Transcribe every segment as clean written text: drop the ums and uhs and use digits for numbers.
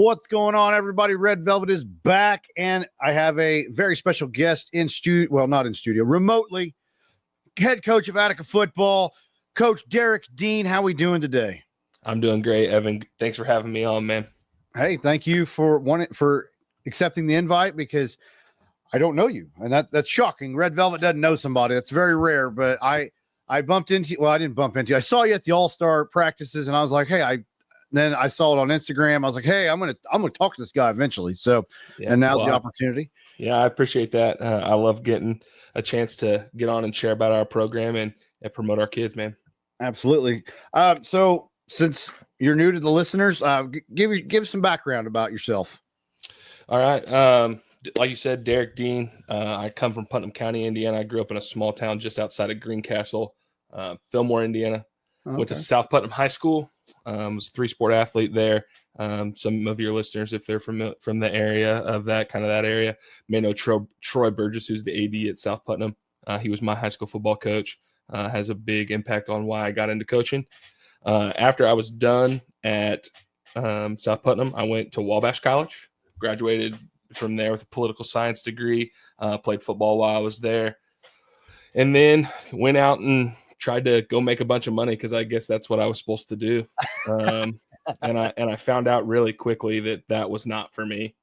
What's going on, everybody? Red Velvet is back, and I have a very special guest in studio. Well, not in studio, remotely. Head coach of Attica Football, Coach Derek Dean. How we doing today? I'm doing great, Evan. Thanks for having me on, man. Hey, thank you for accepting the invite, because I don't know you, and that's shocking. Red Velvet doesn't know somebody. That's very rare. But I bumped into you. Well, I didn't bump into you. I saw you at the All-Star practices, and I was like, hey, Then I saw it on Instagram. I was like, hey, I'm gonna talk to this guy eventually. So, yeah, and now's the opportunity. Yeah, I appreciate that. I love getting a chance to get on and share about our program and promote our kids, man. Absolutely. So since you're new to the listeners, give some background about yourself. All right. Like you said, Derek Dean. I come from Putnam County, Indiana. I grew up in a small town just outside of Greencastle, Fillmore, Indiana. Okay. Went to South Putnam High School. Was a 3-sport athlete there. Some of your listeners, if they're from the area of that area, may know Troy Burgess, who's the AD at South Putnam. He was my high school football coach. Has a big impact on why I got into coaching. After I was done at South Putnam, I went to Wabash College, graduated from there with a political science degree, played football while I was there, and then went out and tried to go make a bunch of money, because I guess that's what I was supposed to do. And I found out really quickly that was not for me.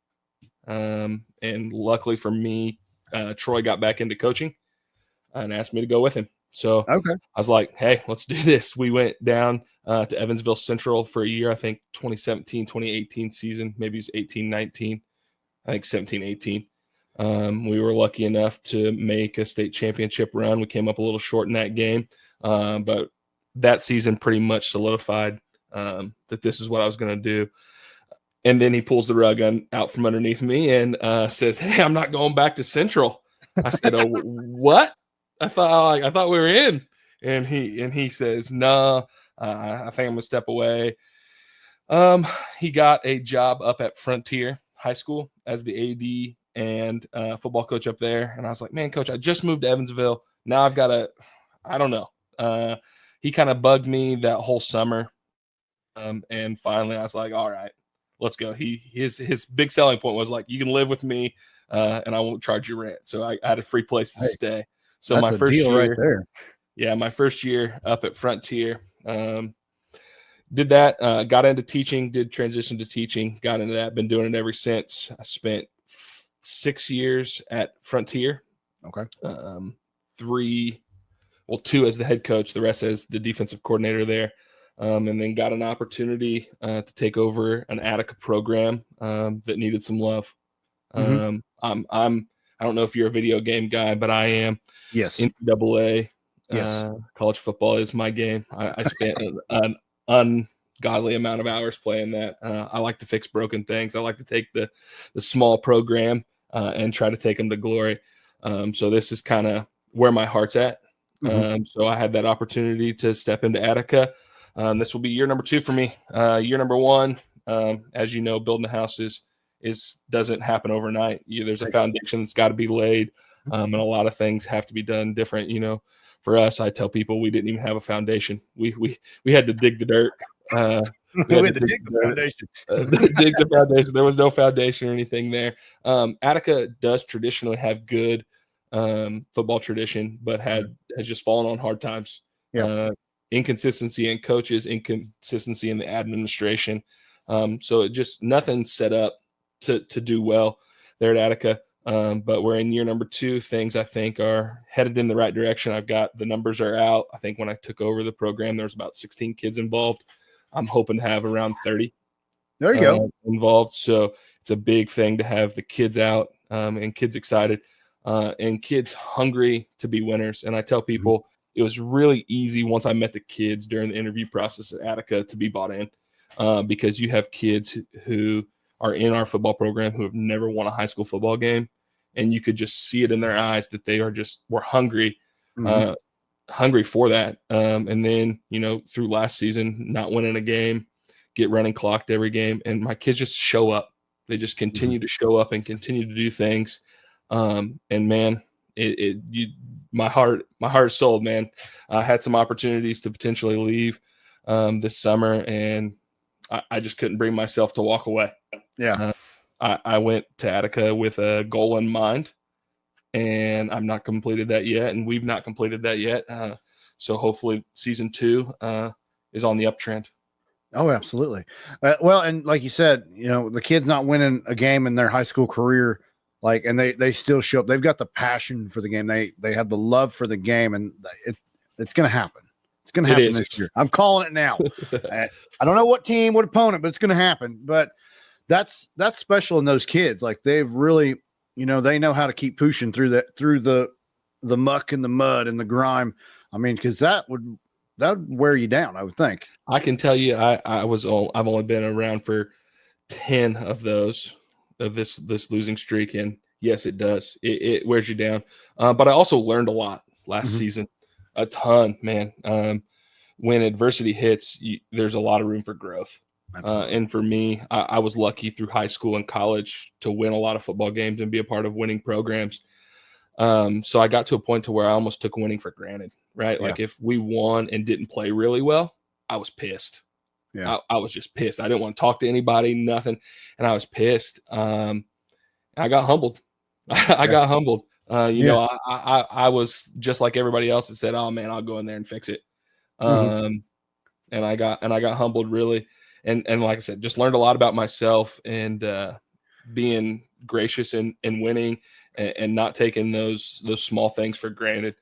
And luckily for me, Troy got back into coaching and asked me to go with him. So okay. I was like, hey, let's do this. We went down to Evansville Central for a year, I think 2017, 2018 season, maybe it was 18, 19, I think 17, 18. We were lucky enough to make a state championship run. We came up a little short in that game. But that season pretty much solidified that this is what I was going to do. And then he pulls the rug out from underneath me and says, hey, I'm not going back to Central. I said, oh, what? I thought we were in. And he says, no, I think I'm going to step away. He got a job up at Frontier High School as the AD and football coach up there. And I was like, man, coach, I just moved to Evansville. Now I've got I don't know. He kind of bugged me that whole summer. And finally I was like, all right, let's go. His big selling point was like, you can live with me and I won't charge you rent. So I had a free place to stay. So my first year right there. Yeah, my first year up at Frontier, did that, got into teaching, did transition to teaching, got into that, been doing it ever since. I spent 6 years at Frontier. Okay. 2 as the head coach, the rest as the defensive coordinator there. And then got an opportunity to take over an Attica program that needed some love. Mm-hmm. I don't know if you're a video game guy, but I am. Yes. NCAA. Yes. College football is my game. I spent an ungodly amount of hours playing that. I like to fix broken things. I like to take the small program and try to take them to glory. So this is kind of where my heart's at. Mm-hmm. So I had that opportunity to step into Attica. This will be year number 2 for me. Year number 1, as you know, building a house doesn't happen overnight. There's a foundation that's got to be laid, and a lot of things have to be done different. For us, I tell people we didn't even have a foundation. We had to dig the dirt. We had to dig the foundation. Dig the foundation. There was no foundation or anything there. Attica does traditionally have good football tradition, but has just fallen on hard times. Yeah. Inconsistency in coaches, inconsistency in the administration. So it just nothing set up to do well there at Attica. But we're in year number 2. Things I think are headed in the right direction. I've got the numbers are out. I think when I took over the program, there was about 16 kids involved. I'm hoping to have around 30. There you go. Involved. So it's a big thing to have the kids out and kids excited and kids hungry to be winners. And I tell people it was really easy once I met the kids during the interview process at Attica to be bought in because you have kids who are in our football program who have never won a high school football game. And you could just see it in their eyes that they were hungry, hungry for that. And then, through last season, not winning a game, get running clocked every game. And my kids just show up. They just continue to show up and continue to do things. And man, my heart is sold, man. I had some opportunities to potentially leave this summer, and I just couldn't bring myself to walk away. Yeah. I went to Attica with a goal in mind, and I've not completed that yet, and we've not completed that yet. So hopefully season 2 is on the uptrend. Oh, absolutely. Well, and like you said, the kid's not winning a game in their high school career, and they still show up. They've got the passion for the game. They have the love for the game, and it's going to happen. It's going to happen this year. I'm calling it now. I don't know what team, what opponent, but it's going to happen. But that's special in those kids. Like, they've really, they know how to keep pushing through the muck and the mud and the grime. I mean, because that would wear you down, I would think. I can tell you, I've only been around for 10 of those, of this losing streak, and yes, it does. It wears you down. But I also learned a lot last season, a ton, man. When adversity hits, there's a lot of room for growth. And for me, I was lucky through high school and college to win a lot of football games and be a part of winning programs. So I got to a point to where I almost took winning for granted, right? Yeah. Like, if we won and didn't play really well, I was pissed. Yeah. I was just pissed. I didn't want to talk to anybody, nothing. And I was pissed. I got humbled. I got humbled. I was just like everybody else that said, "Oh man, I'll go in there and fix it." And I got humbled, really. And like I said, just learned a lot about myself, and being gracious in winning, and not taking those small things for granted.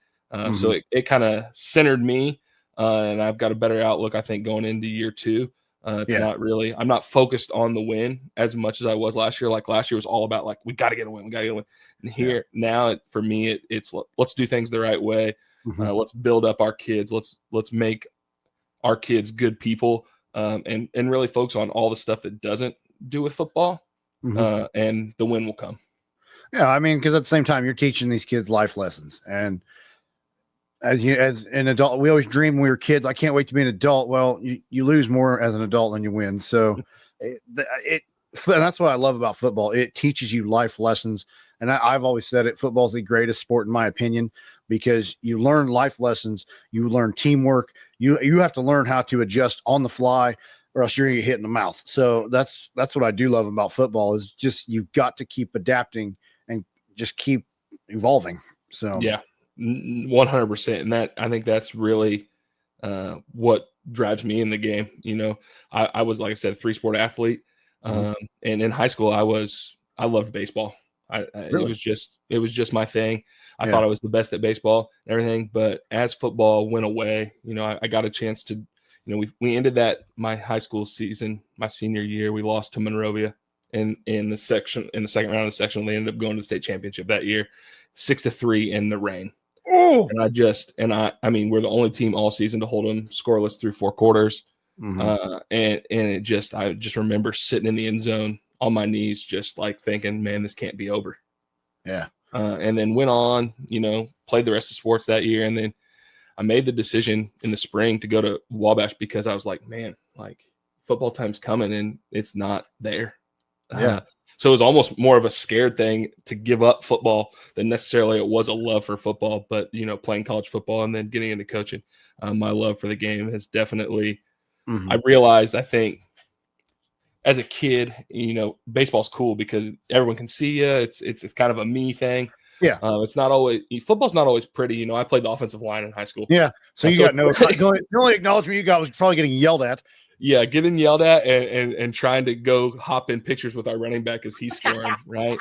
So it kind of centered me, and I've got a better outlook, I think, going into year 2. I'm not focused on the win as much as I was last year. Like, last year was all about, like, we got to get a win. And now for me, it's let's do things the right way. Let's build up our kids. Let's make our kids good people, and really focus on all the stuff that doesn't do with football, and the win will come. Yeah, I mean, because at the same time, you're teaching these kids life lessons, and as an adult, we always dream when we were kids, I can't wait to be an adult. Well, you lose more as an adult than you win. So and that's what I love about football. It teaches you life lessons. And I've always said it, football is the greatest sport, in my opinion, because you learn life lessons, you learn teamwork, you have to learn how to adjust on the fly, or else you're going to get hit in the mouth. So that's what I do love about football, is just, you've got to keep adapting and just keep evolving. So yeah. 100%. And I think that's really what drives me in the game. I was, like I said, a 3-sport athlete. And in high school, I loved baseball. Really? It was just my thing. I thought I was the best at baseball and everything. But as football went away, I got a chance to, we ended my high school season, my senior year, we lost to Monrovia in the second round of the sectional. They ended up going to the state championship that year, 6-3 in the rain. Oh, and I mean, we're the only team all season to hold them scoreless through 4 quarters. I just remember sitting in the end zone on my knees, just like thinking, man, this can't be over. Yeah. And then went on, played the rest of sports that year. And then I made the decision in the spring to go to Wabash, because I was like, man, like, football time's coming and it's not there. Yeah. So it was almost more of a scared thing to give up football than necessarily it was a love for football. But, playing college football and then getting into coaching, my love for the game has definitely, I realized, I think, as a kid, baseball's cool because everyone can see you. It's kind of a me thing. Yeah. Football's not always pretty. I played the offensive line in high school. Yeah. So you got the only acknowledgement you got was probably getting yelled at. Yeah, getting yelled at and trying to go hop in pictures with our running back as he's scoring, right?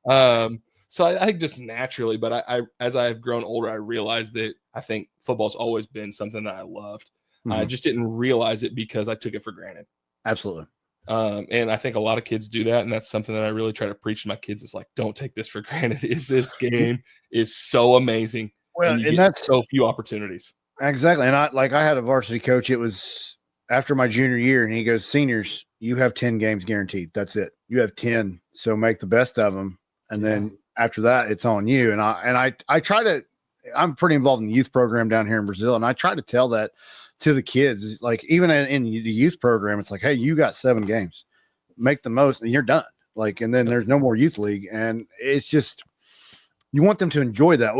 So I think just naturally, but as I've grown older, I realized that I think football's always been something that I loved. I just didn't realize it because I took it for granted. Absolutely. And I think a lot of kids do that, and that's something that I really try to preach to my kids. Is like, don't take this for granted. This game is so amazing. Well, and that's so few opportunities. Exactly. And I had a varsity coach. It was after my junior year, and he goes, "Seniors, you have 10 games guaranteed. That's it. You have 10. So make the best of them. And then after that, it's on you." And I try to, I'm pretty involved in the youth program down here in Brazil. And I try to tell that to the kids. It's like, even in the youth program, it's like, hey, you got 7 games, make the most and you're done. Like, and then there's no more youth league. And it's just, you want them to enjoy that.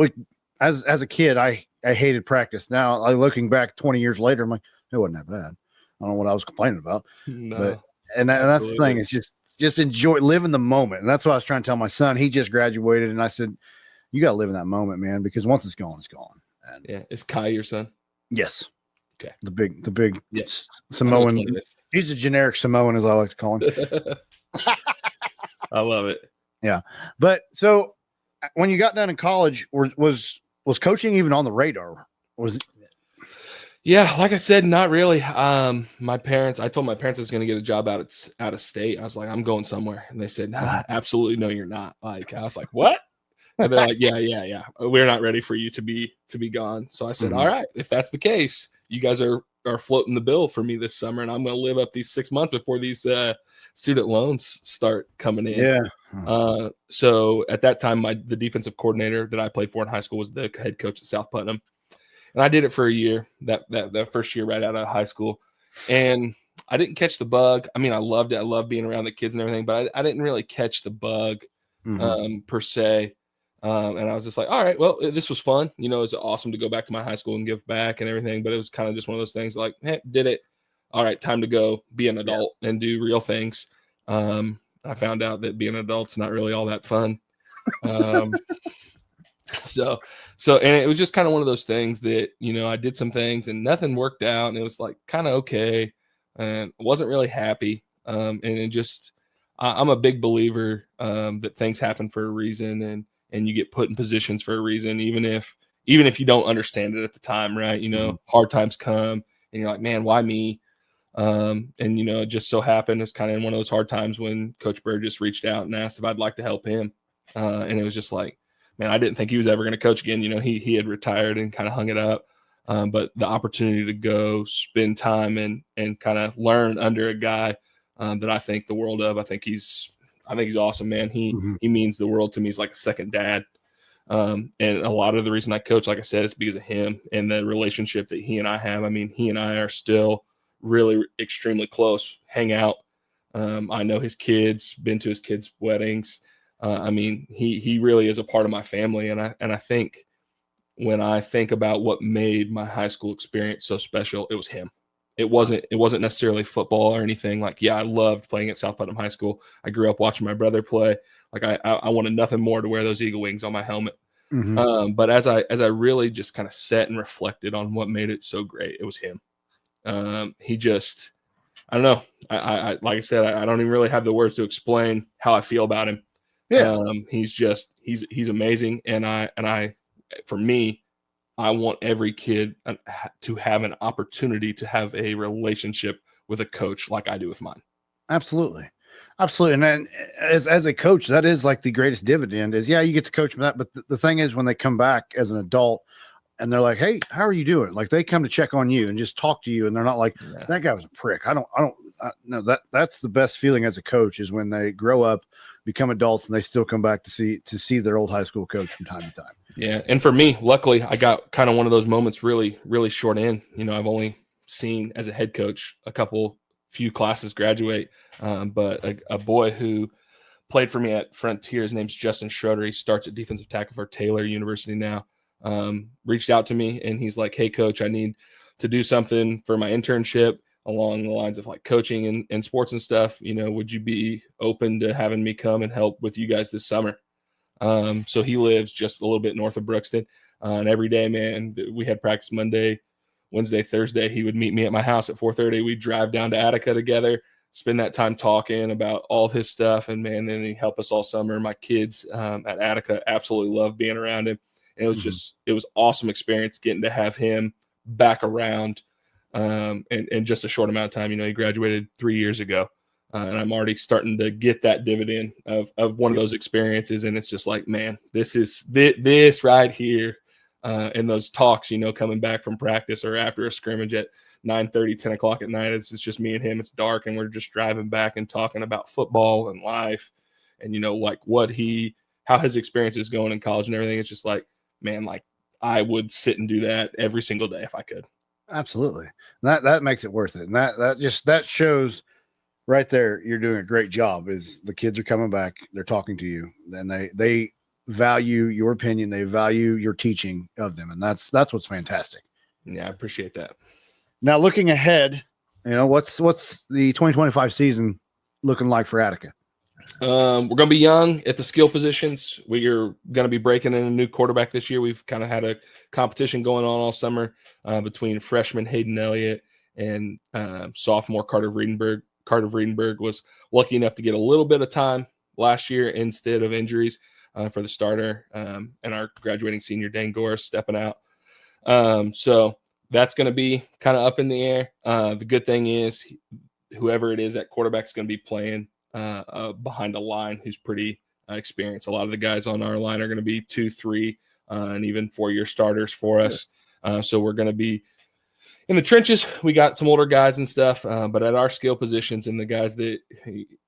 As a kid, I hated practice. Now, looking back 20 years later, I'm like, it wasn't that bad. I don't know what I was complaining about. No, but that's the thing. It's just enjoy, live in the moment. And that's what I was trying to tell my son. He just graduated, and I said, you got to live in that moment, man, because once it's gone, it's gone. And yeah. Is Kai your son? Yes. Okay. The big yes. Samoan. He's a generic Samoan, as I like to call him. I love it. Yeah. But so when you got done in college, was coaching even on the radar? Yeah, like I said, not really. I told my parents I was going to get a job out of state. I was like, I'm going somewhere. And they said, nah, absolutely no, you're not. Like, I was like, what? And they're like, yeah. We're not ready for you to be gone. So I said, all right, if that's the case, you guys are floating the bill for me this summer, and I'm going to live up these 6 months before these student loans start coming in. Yeah. So at that time, the defensive coordinator that I played for in high school was the head coach at South Putnam. And I did it for a year, that first year right out of high school. And I didn't catch the bug. I mean, I loved it. I loved being around the kids and everything, but I didn't really catch the bug per se. And I was just like, all right, well, this was fun. You know, it was awesome to go back to my high school and give back and everything. But it was kind of just one of those things like, hey, did it. All right, time to go be an adult and do real things. I found out that being an adult's not really all that fun. So and it was just kind of one of those things that, you know, I did some things and nothing worked out, and it was like kind of okay, and wasn't really happy. And it just, I'm a big believer that things happen for a reason, and you get put in positions for a reason, even if you don't understand it at the time, right? You know, hard times come, and you're like, man, why me? And you know, it just so happened it's kind of in one of those hard times when Coach Burgess reached out and asked if I'd like to help him, and it was just like, man, I didn't think he was ever going to coach again. You know, he had retired and kind of hung it up. But the opportunity to go spend time and kind of learn under a guy that I think the world of, I think he's awesome, man. He means the world to me. He's like a second dad. And a lot of the reason I coach, like I said, is because of him and the relationship that he and I have. I mean, he and I are still really extremely close, hang out. I know his kids, been to his kids' weddings. I mean, he really is a part of my family, and I think when I think about what made my high school experience so special, it was him. It wasn't necessarily football or anything. Like, yeah, I loved playing at South Putnam High School. I grew up watching my brother play. Like, I wanted nothing more to wear those eagle wings on my helmet. But as I really just kind of sat and reflected on what made it so great, it was him. He just, I don't know. I like I said, I don't even really have the words to explain how I feel about him. Yeah. He's amazing. And I, for me, I want every kid to have an opportunity to have a relationship with a coach like I do with mine. Absolutely. And then as a coach, that is like the greatest dividend is, you get to coach them that. But the thing is, when they come back as an adult and they're like, hey, how are you doing? Like, they come to check on you and just talk to you. And they're not like, that guy was a prick. No, that's the best feeling as a coach is when they grow up, become adults, and they still come back to see their old high school coach from time to time. Yeah. And for me, luckily, I got kind of one of those moments really, really short in. You know, I've only seen as a head coach few classes graduate. But a boy who played for me at Frontier, his name's Justin Schroeder. He starts at defensive tackle for Taylor University now. Reached out to me and he's like, hey, coach, I need to do something for my internship along the lines of like coaching and sports and stuff. You know, would you be open to having me come and help with you guys this summer? So he lives just a little bit north of Brookston. And every day, man, we had practice Monday, Wednesday, Thursday. He would meet me at my house at 4:30. We'd drive down to Attica together, spend that time talking about all of his stuff. And man, then he helped us all summer. My kids at Attica absolutely loved being around him. And it was it was awesome experience getting to have him back around in just a short amount of time. You know, he graduated 3 years ago. And I'm already starting to get that dividend of one of those experiences. And it's just like, man, this is this right here. And those talks, you know, coming back from practice or after a scrimmage at 9:30, 10 o'clock at night, it's just me and him. It's dark and we're just driving back and talking about football and life and, you know, like how his experience is going in college and everything. It's just like, man, like I would sit and do that every single day if I could. Absolutely. That makes it worth it. And that shows right there, you're doing a great job. Is the kids are coming back, they're talking to you, and they value your opinion, they value your teaching of them, and that's what's fantastic. Yeah, I appreciate that. Now, looking ahead, what's the 2025 season looking like for Attica? We're going to be young at the skill positions. We're going to be breaking in a new quarterback this year. We've kind of had a competition going on all summer between freshman Hayden Elliott and sophomore Carter Vredenberg. Carter Vredenberg was lucky enough to get a little bit of time last year instead of injuries for the starter, and our graduating senior Dan Gore stepping out. So that's going to be kind of up in the air. The good thing is whoever it is at quarterback is going to be playing behind a line who's pretty experienced. A lot of the guys on our line are going to be 2, 3, and even 4-year starters for us. So we're going to be in the trenches. We got some older guys and stuff, but at our skill positions and the guys that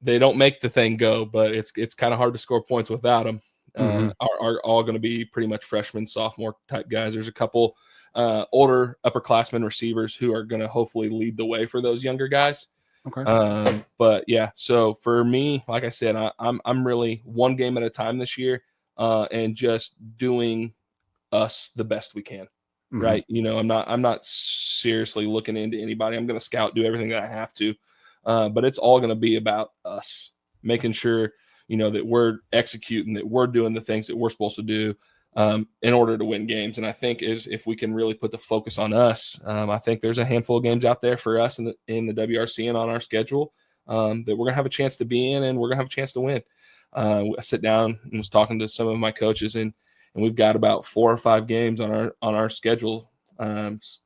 they don't make the thing go, but it's kind of hard to score points without them. Are all going to be pretty much freshman, sophomore type guys. There's a couple older upperclassmen receivers who are going to hopefully lead the way for those younger guys. Okay. But yeah, so for me, like I said, I'm really one game at a time this year, and just doing us the best we can. Right. I'm not seriously looking into anybody. I'm going to scout, do everything that I have to. But it's all going to be about us making sure, that we're executing, that we're doing the things that we're supposed to do in order to win games. And I think if we can really put the focus on us, I think there's a handful of games out there for us in the WRC and on our schedule that we're going to have a chance to be in, and we're going to have a chance to win. I sit down and was talking to some of my coaches, and we've got about 4 or 5 games on our schedule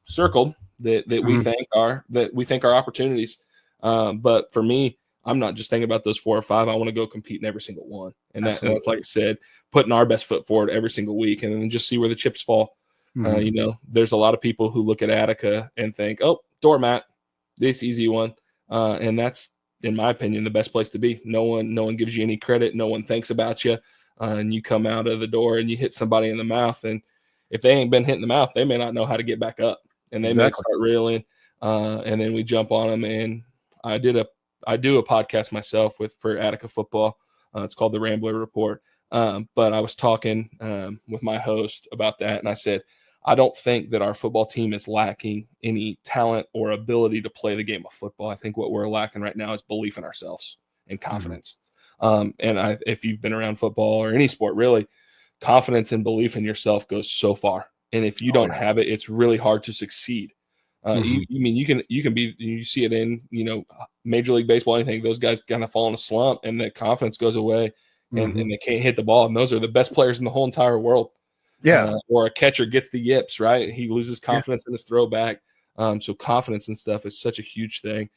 circled that we think are opportunities. But for me, I'm not just thinking about those 4 or 5. I want to go compete in every single one. And that's, like I said, putting our best foot forward every single week and then just see where the chips fall. There's a lot of people who look at Attica and think, oh, doormat, this easy one. And that's, in my opinion, the best place to be. No one gives you any credit. No one thinks about you. And you come out of the door and you hit somebody in the mouth. And if they ain't been hit in the mouth, they may not know how to get back up. And they may start reeling. And then we jump on them. And I do a podcast myself for Attica Football. It's called the Rambler Report. But I was talking with my host about that, and I said, I don't think that our football team is lacking any talent or ability to play the game of football. I think what we're lacking right now is belief in ourselves and confidence. If you've been around football or any sport, really, confidence and belief in yourself goes so far. And if you don't have it, it's really hard to succeed. You see it in, Major League Baseball, anything, those guys kind of fall in a slump and the confidence goes away and they can't hit the ball. And those are the best players in the whole entire world. Yeah. Or a catcher gets the yips, right? He loses confidence in his throwback. So confidence and stuff is such a huge thing.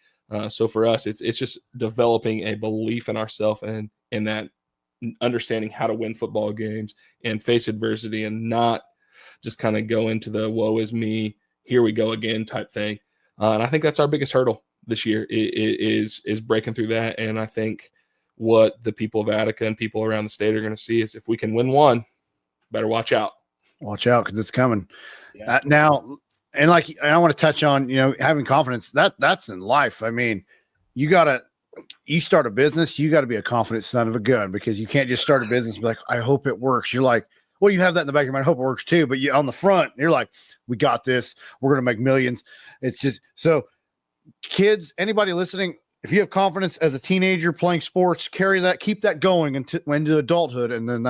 So for us, it's just developing a belief in ourselves and that understanding how to win football games and face adversity and not just kind of go into the woe is me, here we go again type thing. And I think that's our biggest hurdle this year is breaking through that. And I think what the people of Attica and people around the state are going to see is if we can win one, better watch out. Watch out because it's coming. Yeah. Now, and I want to touch on, having confidence, that's in life. I mean, you start a business, you got to be a confident son of a gun because you can't just start a business and be like, I hope it works. You're like, well, you have that in the back of your mind. I hope it works too. But you on the front, you're like, we got this. We're going to make millions. It's just so kids, anybody listening, if you have confidence as a teenager playing sports, carry that, keep that going into adulthood. And then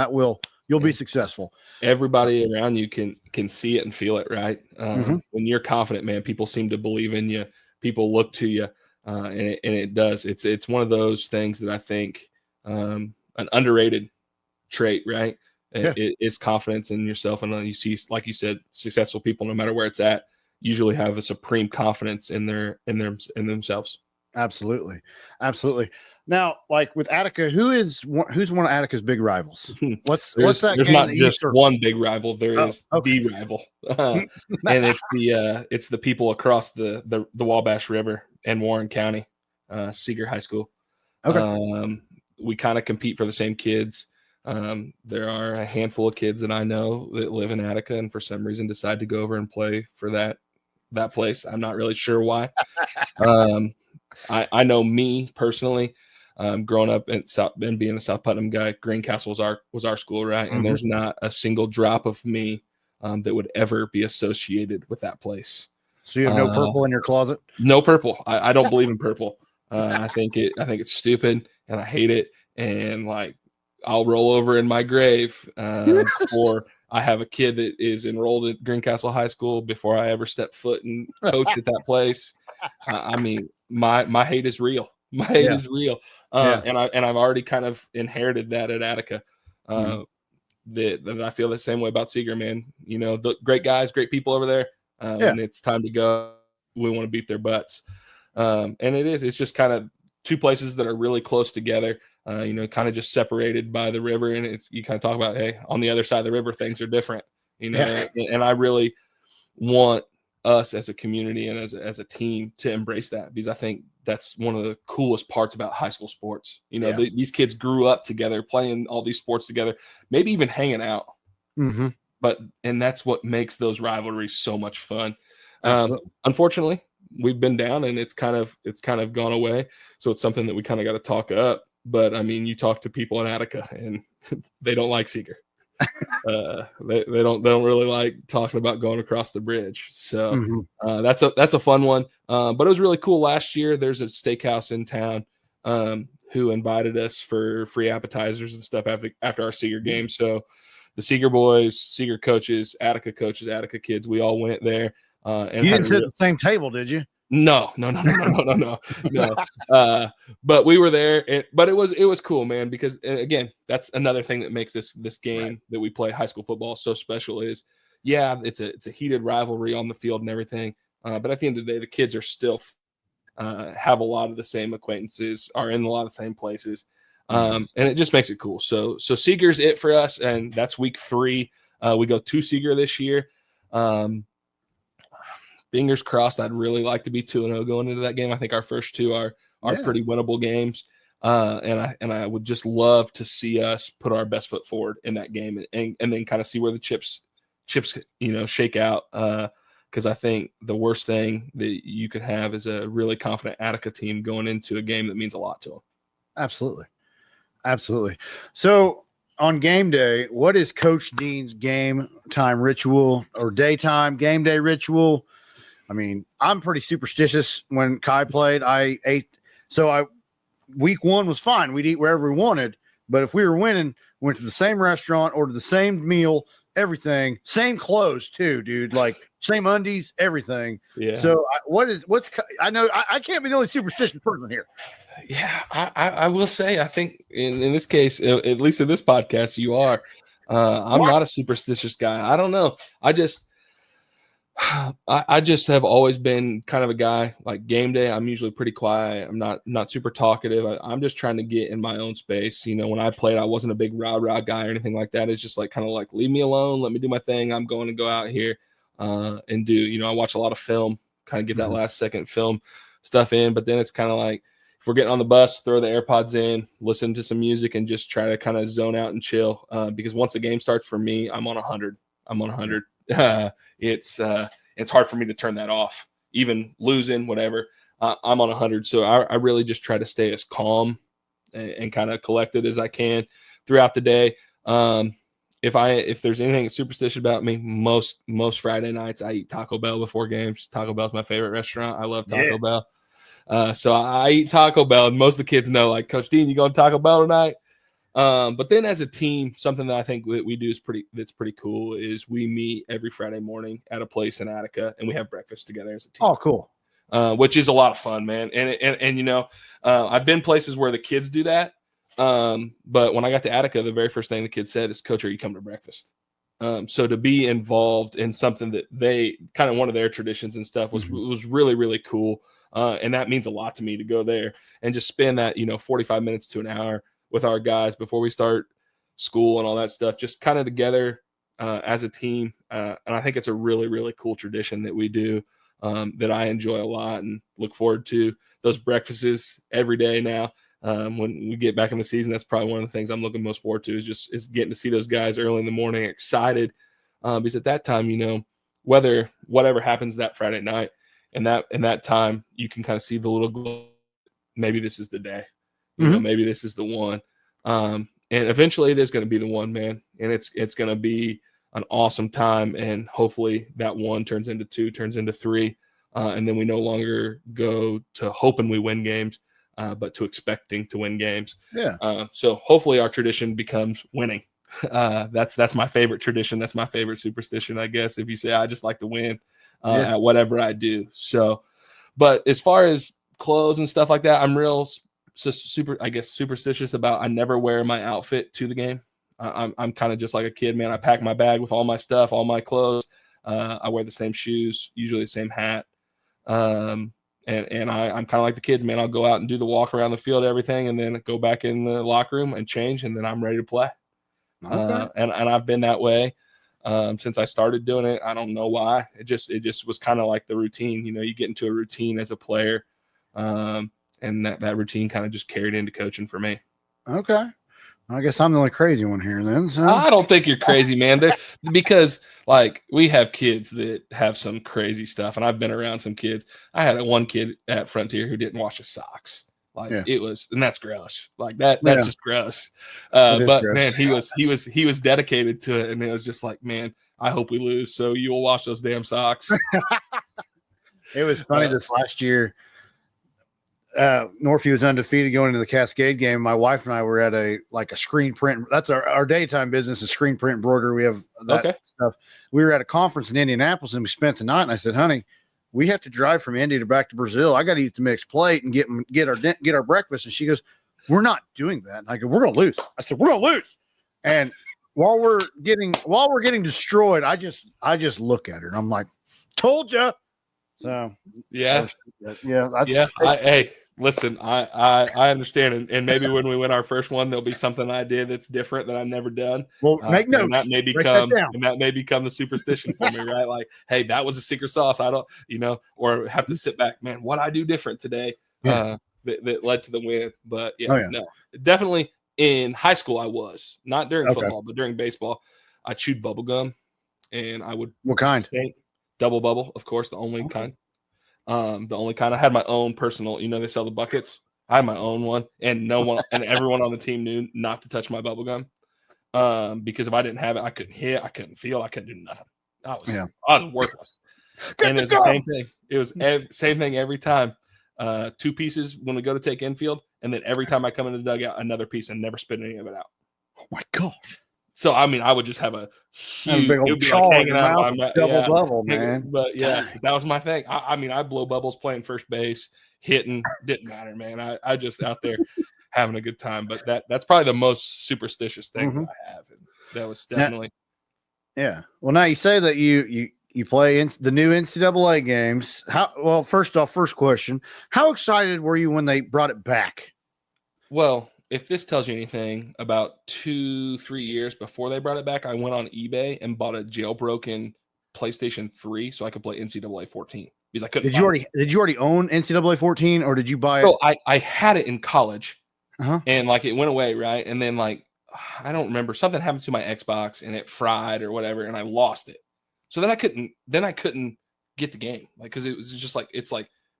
you'll be successful. Everybody around you can see it and feel it, right? When you're confident, man, people seem to believe in you. People look to you, and it does. It's one of those things that I think an underrated trait, right? Yeah. It is confidence in yourself, and you see, like you said, successful people, no matter where it's at, usually have a supreme confidence in themselves. Absolutely. Now, like with Attica, who's one of Attica's big rivals? What's that? There's not just one big rival. There is the rival, and it's the people across the Wabash River in Warren County, Seeger High School. Okay. We kind of compete for the same kids. There are a handful of kids that I know that live in Attica and for some reason decide to go over and play for that place. I'm not really sure why. I know me personally, growing up and being a South Putnam guy, Greencastle was our school, right? And there's not a single drop of me that would ever be associated with that place. So you have no purple in your closet? No purple. I don't believe in purple. I think it's stupid and I hate it. And like, I'll roll over in my grave, or I have a kid that is enrolled at Greencastle High School before I ever step foot and coach at that place. I mean, my hate is real. My hate is real. And I've already kind of inherited that at Attica. That I feel the same way about Seeger, man. You know, the great guys, great people over there. When it's time to go, we want to beat their butts. And it's just kind of two places that are really close together. You know, kind of just separated by the river, and you kind of talk about, hey, on the other side of the river, things are different. You know, and I really want us as a community and as a team to embrace that, because I think that's one of the coolest parts about high school sports. You know, these kids grew up together, playing all these sports together, maybe even hanging out. And that's what makes those rivalries so much fun. Unfortunately, we've been down, and it's kind of gone away. So it's something that we kind of got to talk up. But I mean, you talk to people in Attica, and they don't like Seeger. They don't really like talking about going across the bridge. So that's a fun one. But it was really cool last year. There's a steakhouse in town who invited us for free appetizers and stuff after our Seeger game. So the Seeger boys, Seeger coaches, Attica kids, we all went there. And you didn't sit at the same table, did you? No. But we were there, but it was cool, man, because again, that's another thing that makes this game that we play, high school football, so special. Is it's a heated rivalry on the field and everything, but at the end of the day, the kids are still have a lot of the same acquaintances, are in a lot of the same places, and it just makes it cool. So Seeger's it for us, and that's week 3. We go to Seeger this year. Fingers crossed. I'd really like to be 2-0 going into that game. I think our first 2 are pretty winnable games, and I would just love to see us put our best foot forward in that game, and then kind of see where the chips shake out. Because I think the worst thing that you could have is a really confident Attica team going into a game that means a lot to them. Absolutely. So on game day, what is Coach Dean's game time ritual or daytime game day ritual? I mean, I'm pretty superstitious. When Kai played, I ate. So week 1 was fine. We'd eat wherever we wanted. But if we were winning, went to the same restaurant, ordered the same meal, everything, same clothes too, dude. Like same undies, everything. Yeah. So I know I can't be the only superstitious person here. Yeah, I will say, I think in this case, at least in this podcast, you are. I'm not a superstitious guy. I don't know. I just have always been kind of a guy, like game day, I'm usually pretty quiet. I'm not super talkative. I'm just trying to get in my own space. You know, when I played, I wasn't a big rah guy or anything like that. It's just like kind of like, leave me alone. Let me do my thing. I'm going to go out here and do, I watch a lot of film, kind of get that last second film stuff in. But then it's kind of like, if we're getting on the bus, throw the AirPods in, listen to some music, and just try to kind of zone out and chill. Because once the game starts for me, I'm on 100. It's hard for me to turn that off, even losing, whatever. I'm on 100. So I really just try to stay as calm and kind of collected as I can throughout the day. If there's anything superstitious about me, most Friday nights I eat Taco Bell before games. Taco Bell's my favorite restaurant. I love Taco Bell. So I eat Taco Bell, and most of the kids know, like, Coach Dean, you going to Taco Bell tonight? But then as a team, something that I think that we do that's pretty cool is we meet every Friday morning at a place in Attica, and we have breakfast together as a team. Oh, cool. Which is a lot of fun, man. And I've been places where the kids do that. But when I got to Attica, the very first thing the kids said is, Coach, are you coming to breakfast? So to be involved in something that they kind of one of their traditions and stuff was really, really cool. And that means a lot to me, to go there and just spend that, 45 minutes to an hour with our guys before we start school and all that stuff, just kind of together as a team. And I think it's a really, really cool tradition that we do, that I enjoy a lot and look forward to those breakfasts every day now. When we get back in the season, that's probably one of the things I'm looking most forward to, is getting to see those guys early in the morning, excited. Because at that time, whatever happens that Friday night, and that time, you can kind of see the little glow. Maybe this is the day. Maybe this is the one. And eventually it is going to be the one, man. And it's going to be an awesome time. And hopefully that one turns into 2, turns into 3. And then we no longer go to hoping we win games, but to expecting to win games. Yeah. So hopefully our tradition becomes winning. That's my favorite tradition. That's my favorite superstition, I guess, if you say I just like to win at whatever I do. So, but as far as clothes and stuff like that, I'm real superstitious about I never wear my outfit to the game. I'm kind of just like a kid, man. I pack my bag with all my stuff, all my clothes. I wear the same shoes, usually the same hat. And I'm kind of like the kids, man. I'll go out and do the walk around the field, everything, and then go back in the locker room and change, and then I'm ready to play. Okay. And I've been that way since I started doing it. I don't know why. It just was kind of like the routine. You know, you get into a routine as a player, and that routine kind of just carried into coaching for me. Okay. I guess I'm the only crazy one here then. So. I don't think you're crazy, man. Because like we have kids that have some crazy stuff, and I've been around some kids. I had one kid at Frontier who didn't wash his socks. Like it was, and that's gross. Like that's just gross. But gross. Man, he was dedicated to it, and it was just like, man, I hope we lose, so you will wash those damn socks. It was funny this last year. Northview was undefeated going into the Cascade game. My wife and I were at a screen print. That's our daytime business is screen print embroidery. We have that stuff. We were at a conference in Indianapolis and we spent the night. And I said, honey, we have to drive from Indy to back to Brazil. I got to eat the mixed plate and get our breakfast. And she goes, we're not doing that. And I go, we're going to lose. I said, we're going to lose. And while we're getting destroyed, I just look at her and I'm like, told you. So hey, listen, I understand, and maybe when we win our first one, there'll be something I did that's different that I've never done. Well, make notes. And that may become the superstition for me, right? Like, hey, that was a secret sauce. I don't, or have to sit back, man. What I do different today that led to the win, but no, definitely in high school I was not during football, but during baseball, I chewed bubble gum, and I would what kind? Double bubble, of course, the only kind. The only kind. I had my own personal, they sell the buckets. I had my own one, and everyone on the team knew not to touch my bubble gum. Because if I didn't have it, I couldn't hit, I couldn't feel, I couldn't do nothing. I was worthless. And it's the same thing. It was same thing every time. 2 pieces when we go to take infield, and then every time I come in the dugout, another piece, and never spit any of it out. Oh my gosh. So I mean, I would just have a huge, big old like hanging out, double bubble, man. But that was my thing. I mean, I blow bubbles playing first base, hitting, didn't matter, man. I just out there having a good time. But that's probably the most superstitious thing that I have. And that was definitely. Well, now you say that you play the new NCAA games. First question: how excited were you when they brought it back? Well, if this tells you anything, about 2-3 years before they brought it back, I went on eBay and bought a jailbroken PlayStation 3 so I could play NCAA 14 because I couldn't. Did you already own NCAA 14 or did you buy it? So I had it in college, and it went away, right? And then I don't remember, something happened to my Xbox and it fried or whatever, and I lost it. So then I couldn't get the game because it was just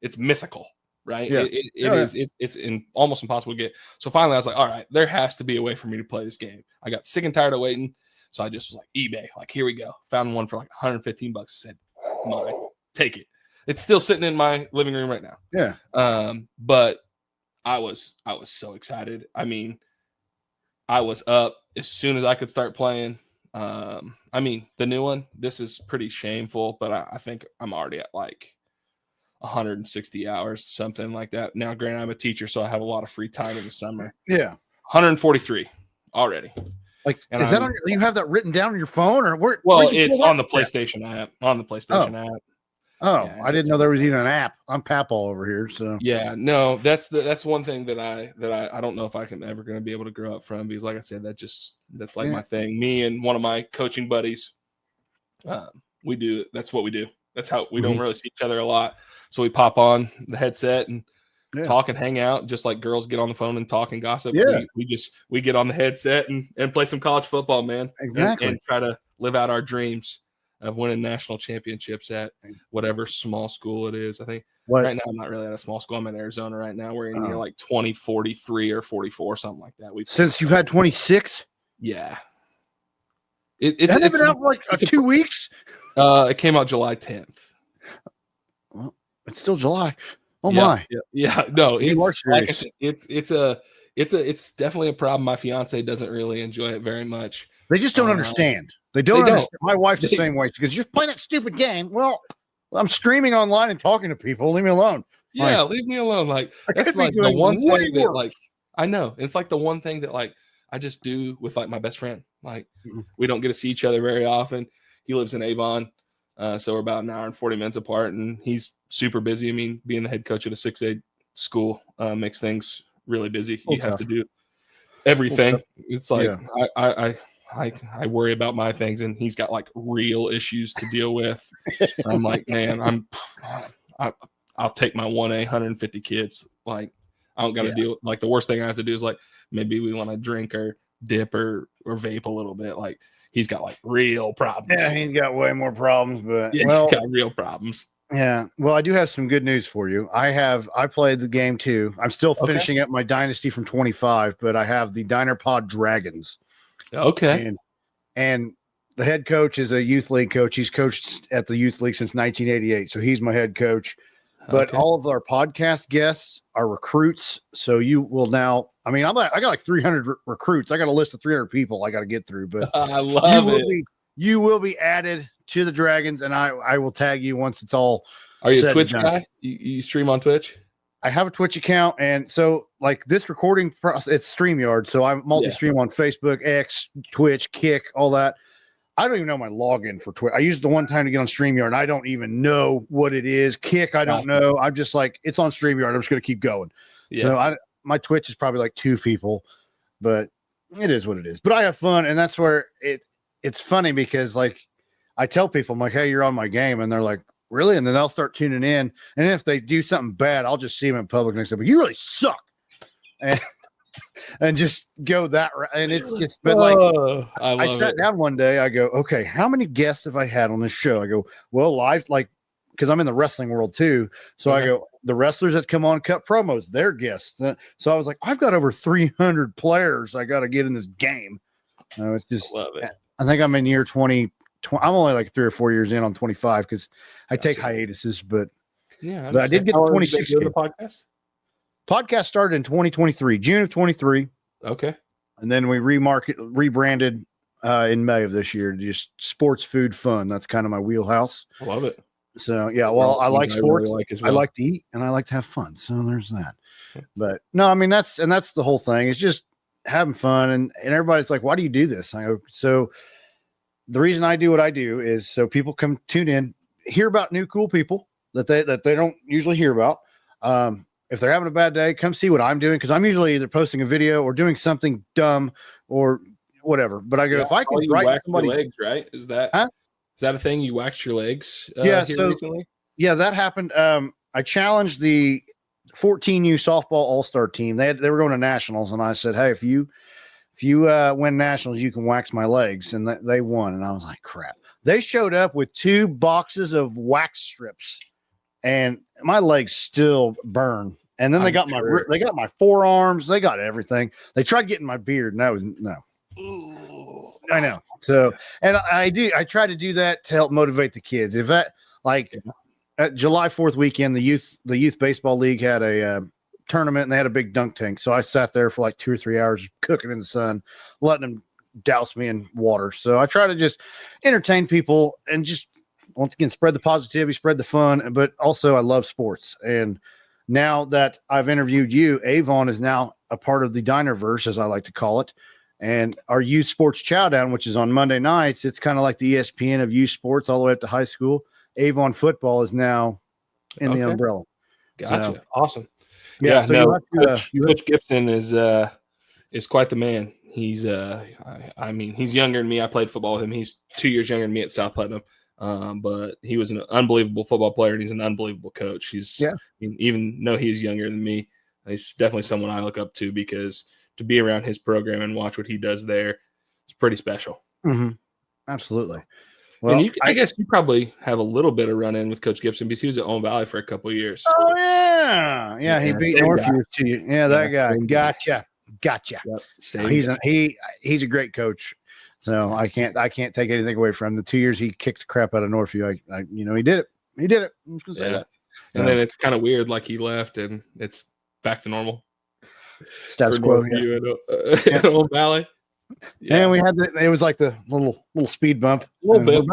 it's mythical. Right. Yeah. It's almost impossible to get. So finally I was like, all right, there has to be a way for me to play this game. I got sick and tired of waiting. So I just was like, eBay, here we go. Found one for $115. I said, mine, take it. It's still sitting in my living room right now. Yeah. But I was so excited. I mean, I was up as soon as I could start playing. I mean, the new one, this is pretty shameful, but I think I'm already at 160 hours, something like that. Now, granted, I'm a teacher, so I have a lot of free time in the summer. Yeah. 143 already. You have that written down on your phone or where? Well, it's on the PlayStation app. App. Oh, yeah, I didn't know there was even an app. I'm Papal over here, so yeah. No, that's one thing that I don't know if I can ever going to be able to grow up from because, like I said, that's my thing. Me and one of my coaching buddies, we do. That's what we do. That's how we don't really see each other a lot. So we pop on the headset and talk and hang out, just like girls get on the phone and talk and gossip. Yeah. We get on the headset and play some college football, man. Exactly. And try to live out our dreams of winning national championships at whatever small school it is. I think right now I'm not really at a small school. I'm in Arizona right now. We're in here 2043 or 44, something like that. Since you've had 26? Yeah. It's been out for 2 weeks? It came out July 10th. Well, It's still July. Oh yeah, my. yeah. No, You are it's like I serious. said, it's definitely a problem. My fiance doesn't really enjoy it very much. They just don't understand. They don't They don't. understand. My wife's the same way. She goes, "You're playing that stupid game." Well, I'm streaming online and talking to people. Leave me alone. Yeah, Like, leave me alone. Like I that's could be like the doing one way thing that worse. like I know. It's like the one thing that like I just do with like my best friend. Like we don't get to see each other very often. He lives in Avon. So we're about an hour and 40 minutes apart, and he's super busy. I mean, being the head coach at a 6A school makes things really busy. You have to do everything. It's like I worry about my things, and he's got like real issues to deal with. I'm like, man, I'll take my 1A 150 kids. Like I don't got to deal. Like the worst thing I have to do is like maybe we want to drink or dip or vape a little bit. Like he's got like real problems. Yeah, he's got way more problems, but he's got real problems. Yeah. Well, I do have some good news for you. I played the game too. I'm still finishing up my dynasty from 25, but I have the Dinerpod Dragons. Okay. And the head coach is a youth league coach. He's coached at the youth league since 1988. So he's my head coach. But all of our podcast guests are recruits. So you will now, I mean, I got like 300 recruits. I got a list of 300 people I got to get through, but I love you will be added to the Dragons, and I will tag you once it's all. Are you a Twitch guy? You stream on Twitch? I have a Twitch account, and so like this recording process, it's StreamYard. So I multi-stream on Facebook, X, Twitch, Kick, all that. I don't even know my login for Twitch. I used it the one time to get on StreamYard, and I don't even know what it is. Kick, I don't know. I'm just like, it's on StreamYard. I'm just going to keep going. Yeah. So my Twitch is probably like 2 people, but it is what it is. But I have fun, and that's where it's funny because like I tell people, I'm like, hey, you're on my game, and they're like, really? And then they'll start tuning in, and if they do something bad, I'll just see them in public next time. But you really suck, and just go that. And it's just been like I sat down one day. I go, okay, how many guests have I had on this show? I go, well, live, like, because I'm in the wrestling world too. So I go, the wrestlers that come on cut promos, they're guests. So I was like, I've got over 300 players I got to get in this game. It's just, love it. I think I'm in year 20. I'm only like 3 or 4 years in on 25 because I take hiatuses, but I did get to 26. The podcast? Podcast started in 2023, June of 23. Okay. And then we rebranded in May of this year to just sports, food, fun. That's kind of my wheelhouse. I love it. So, yeah, well, I like sports. I like to eat, and I like to have fun. So there's that. But no, I mean, that's the whole thing. It's just having fun. And everybody's like, why do you do this? I go, so the reason I do what I do is so people come tune in, hear about new cool people that they don't usually hear about. If they're having a bad day, come see what I'm doing, because I'm usually either posting a video or doing something dumb or whatever. But I go, if I can write somebody legs, right? Is that a thing? You waxed your legs? Recently? Yeah, that happened. I challenged the 14U softball all-star team. They were going to nationals, and I said, hey, if you win nationals, you can wax my legs. And they won. And I was like, crap. They showed up with 2 boxes of wax strips, and my legs still burn. And then they got my forearms. They got everything. They tried getting my beard. And that was no. Ooh. I know. So, and I try to do that to help motivate the kids. If that, like at July 4th weekend, the youth baseball league had a tournament, and they had a big dunk tank. So I sat there for like 2 or 3 hours cooking in the sun, letting them douse me in water. So I try to just entertain people and just, once again, spread the positivity, spread the fun. But also I love sports. And now that I've interviewed you, Avon is now a part of the Dinerverse, as I like to call it. And our youth sports chowdown, which is on Monday nights, it's kind of like the ESPN of youth sports all the way up to high school. Avon football is now in the umbrella. Gotcha. So, awesome. Yeah, so Coach Gibson is quite the man. He's I mean, he's younger than me. I played football with him. He's 2 years younger than me at South Putnam. But he was an unbelievable football player, and he's an unbelievable coach. Even though he's younger than me, he's definitely someone I look up to, because to be around his program and watch what he does there, it's pretty special. Mm-hmm. Absolutely. Well, and I guess you probably have a little bit of run-in with Coach Gibson, because he was at Owen Valley for a couple of years. Oh, yeah. He beat Northview to you. Yeah, that guy. Gotcha. Yep. He's a great coach. So I can't take anything away from him. The 2 years he kicked the crap out of Northview, he did it. I'm just gonna say that. And then it's kind of weird, like he left and it's back to normal. Status quo. In Old Valley. Yeah. And we had it was like the little speed bump. A little bit.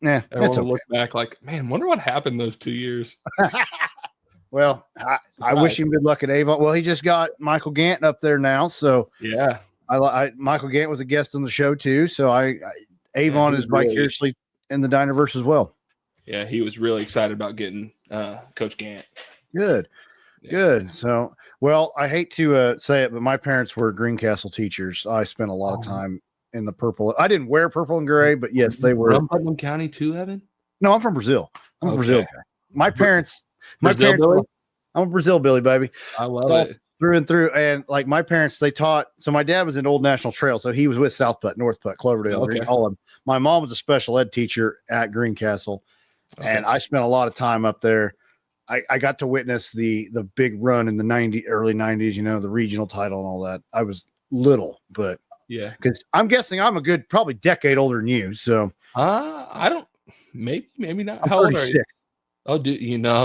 Yeah. Everyone okay. Look back like, man, wonder what happened those 2 years. Well, I wish him good luck at Avon. Well, he just got Michael Gant up there now. So yeah, Michael Gant was a guest on the show too. So Avon is vicariously in the Dinerverse as well. Yeah, he was really excited about getting Coach Gant. Good. So, well, I hate to say it, but my parents were Greencastle teachers. I spent a lot of time in the purple. I didn't wear purple and gray, but yes, they were. From Putnam County too, Evan? No, I'm from Brazil. I'm a Brazil guy. My parents. I'm a Brazil Billy, baby. I love it. Through and through. And like my parents, they taught. So my dad was in Old National Trail. So he was with South Putt, North Putt, Cloverdale, Green, all of them. My mom was a special ed teacher at Greencastle. Okay. And I spent a lot of time up there. I got to witness the big run in the early 90s, the regional title and all that. I was little, but yeah, because I'm guessing I'm a good probably decade older than you. So I don't maybe not. How old are you? Oh,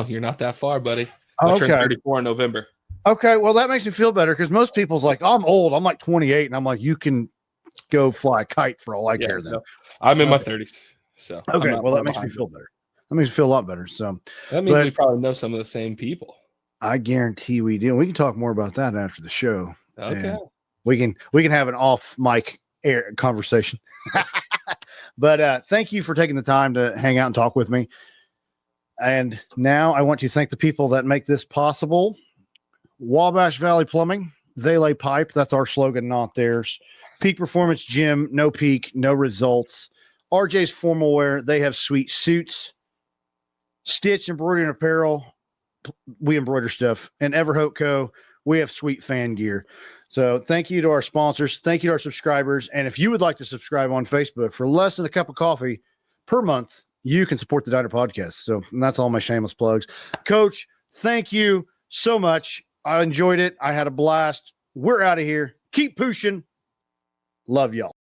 you're not that far, buddy. I'll turn 34 in November. Okay, well that makes me feel better because most people's like, oh, I'm old. I'm like 28, and I'm like, you can go fly a kite for all I care. Then I'm in my 30s. So okay, well that makes me feel better. That makes me feel a lot better. So that means we probably know some of the same people. I guarantee we do. We can talk more about that after the show. Okay. We can have an off mic air conversation. But thank you for taking the time to hang out and talk with me. And now I want to thank the people that make this possible. Wabash Valley Plumbing, they lay pipe. That's our slogan, not theirs. Peak Performance Gym, no peak, no results. RJ's Formal Wear, they have sweet suits. Stitch Embroidery and Apparel, we embroider stuff. And Everhope Co., we have sweet fan gear. So thank you to our sponsors. Thank you to our subscribers. And if you would like to subscribe on Facebook for less than a cup of coffee per month, you can support the Diner Podcast. So that's all my shameless plugs. Coach, thank you so much. I enjoyed it. I had a blast. We're out of here. Keep pushing. Love y'all.